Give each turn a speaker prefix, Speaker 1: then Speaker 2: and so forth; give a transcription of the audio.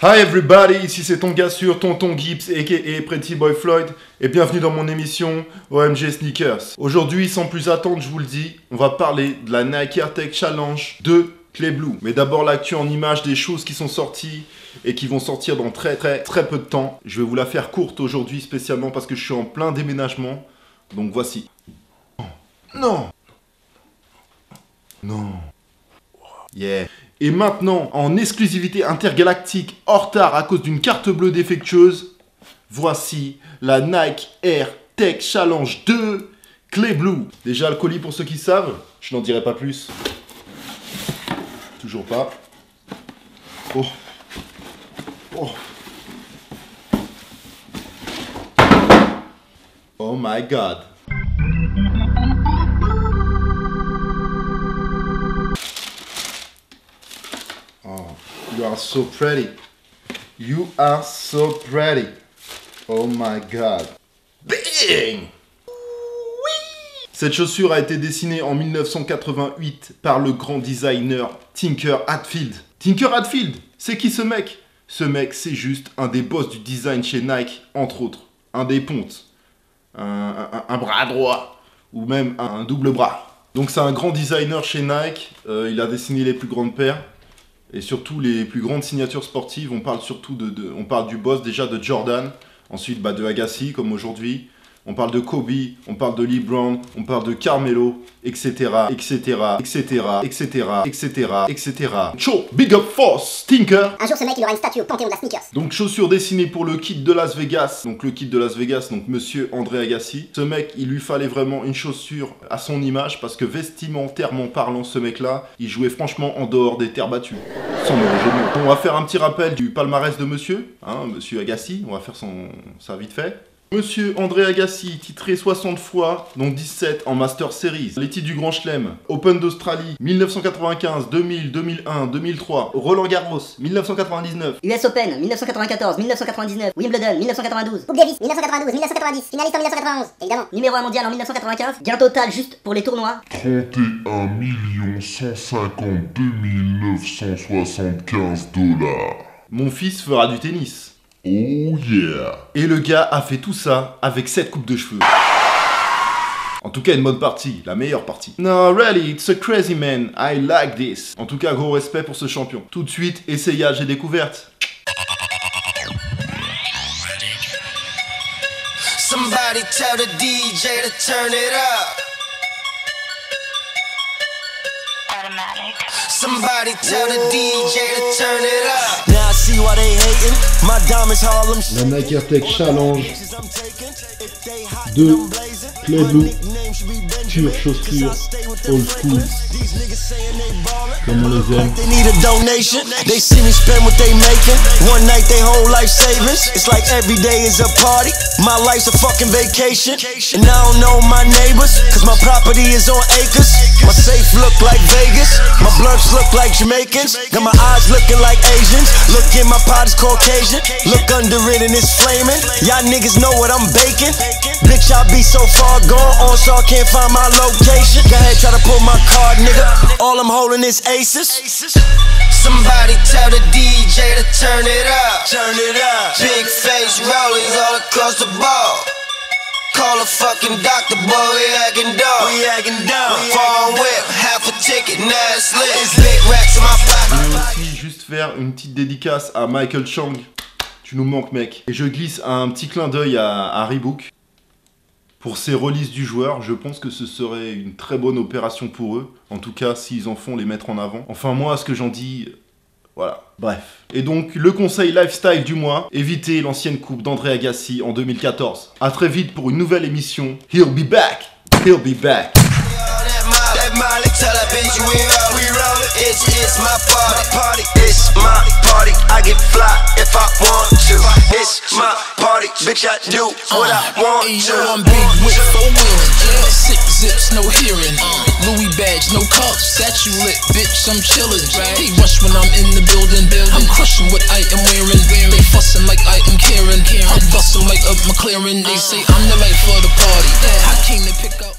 Speaker 1: Hi everybody, ici c'est ton gars sûr, Tonton Gibbs aka Pretty Boy Floyd et bienvenue dans mon émission OMG Sneakers. Aujourd'hui, sans plus attendre, je vous le dis, on va parler de la Nike Air Tech Challenge 2 Clay Blue. Mais d'abord l'actu en images des choses qui sont sorties et qui vont sortir dans très peu de temps. Je vais vous la faire courte aujourd'hui spécialement parce que je suis en plein déménagement. Donc voici. Non. Non. Yeah. Et maintenant, en exclusivité intergalactique, hors retard à cause d'une carte bleue défectueuse, voici la Nike Air Tech Challenge 2 Clay Blue. Déjà le colis pour ceux qui savent, je n'en dirai pas plus. Toujours pas. Oh. Oh. Oh my god. You are so pretty. You are so pretty. Oh my god. Bang! Cette chaussure a été dessinée en 1988 par le grand designer Tinker Hatfield. Tinker Hatfield, c'est qui ce mec? Ce mec, c'est juste un des boss du design chez Nike, entre autres. Un des pontes. Un bras droit. Ou même un double bras. Donc c'est un grand designer chez Nike. Il a dessiné les plus grandes paires. Et surtout les plus grandes signatures sportives, on parle surtout on parle du boss déjà de Jordan, ensuite de Agassi comme aujourd'hui, on parle de Kobe, on parle de LeBron, on parle de Carmelo, etc. Show, big up force, Tinker.
Speaker 2: Un jour ce mec il aura une statue au Panthéon de la Sneakers.
Speaker 1: Donc chaussures dessinées pour le kid de Las Vegas, donc monsieur André Agassi. Ce mec, il lui fallait vraiment une chaussure à son image parce que vestimentairement parlant, ce mec là, il jouait franchement en dehors des terres battues. Sans mauvais jeu de mots. On va faire un petit rappel du palmarès de monsieur, monsieur Agassi, on va faire ça vite fait. Monsieur André Agassi, titré 60 fois, dont 17 en Master Series. Les titres du Grand Chelem, Open d'Australie, 1995, 2000, 2001, 2003, Roland Garros, 1999,
Speaker 3: US Open, 1994, 1999, Wimbledon, 1992,
Speaker 2: Coupe Davis, 1992, 1990, finaliste en 1991, évidemment.
Speaker 3: numéro 1 mondial en 1995, gain total juste pour les tournois,
Speaker 4: 31 152 975 $.
Speaker 1: Mon fils fera du tennis.
Speaker 4: Oh yeah!
Speaker 1: Et le gars a fait tout ça avec cette coupe de cheveux. En tout cas, une bonne partie, la meilleure partie. No, really, it's a crazy man. I like this. En tout cas, gros respect pour ce champion. Tout de suite, essayage et découverte.
Speaker 5: Somebody tell the DJ to turn it up. Somebody tell the DJ to turn it up. Now I see why they hating. My diamonds Harlem.
Speaker 1: La Nike Air Tech Challenge 2 Clay Blue. Pure chaussure, old school. Comme on les aime.
Speaker 5: They need a donation. They see me spend what they making. One night they whole life savings. It's like every day is a party. My life's a fucking vacation. And I don't know my neighbors, cause my property is on acres. My safe look like Vegas. My blunts look like Jamaicans. Got my eyes looking like Asians. Look in my pot is Caucasian. Look under it and it's flaming. Y'all niggas know what I'm baking. Bitch, I be so far gone on, so I can't find my location. Go ahead, try to pull my card, nigga. All I'm holding is aces. Somebody tell the DJ to turn it up. Turn it up. Big face rollies all across the ball. Call a fucking doctor, boy, we acting dumb. We acting dumb. Phone whip, half a ticket, now it's lit. It's big racks in my pocket.
Speaker 1: Je vais aussi juste faire une petite dédicace à Michael Chang. Tu nous manques, mec. Et je glisse un petit clin d'œil à Reebok. Pour ces releases du joueur, je pense que ce serait une très bonne opération pour eux. En tout cas, s'ils en font, les mettre en avant. Enfin, moi, ce que j'en dis... Voilà, bref. Et donc, le conseil lifestyle du mois, évitez l'ancienne coupe d'André Agassi en 2014. A très vite pour une nouvelle émission. He'll be back. He'll be back.
Speaker 5: Molly, tell that bitch we rollin'. It's my party, it's my party. I get fly if I want to. It's my party, bitch. I do what I want to.
Speaker 6: I'm big with 4 wheeling, 6 zips, no hearing. Louis badge, no cuffs. Statue lit, bitch. I'm chillin'. They rush when I'm in the building. I'm crushing what I am wearing. They fussin' like I am Karen. I'm bustin' like up McLaren. They say I'm the life for the party. I came to pick up.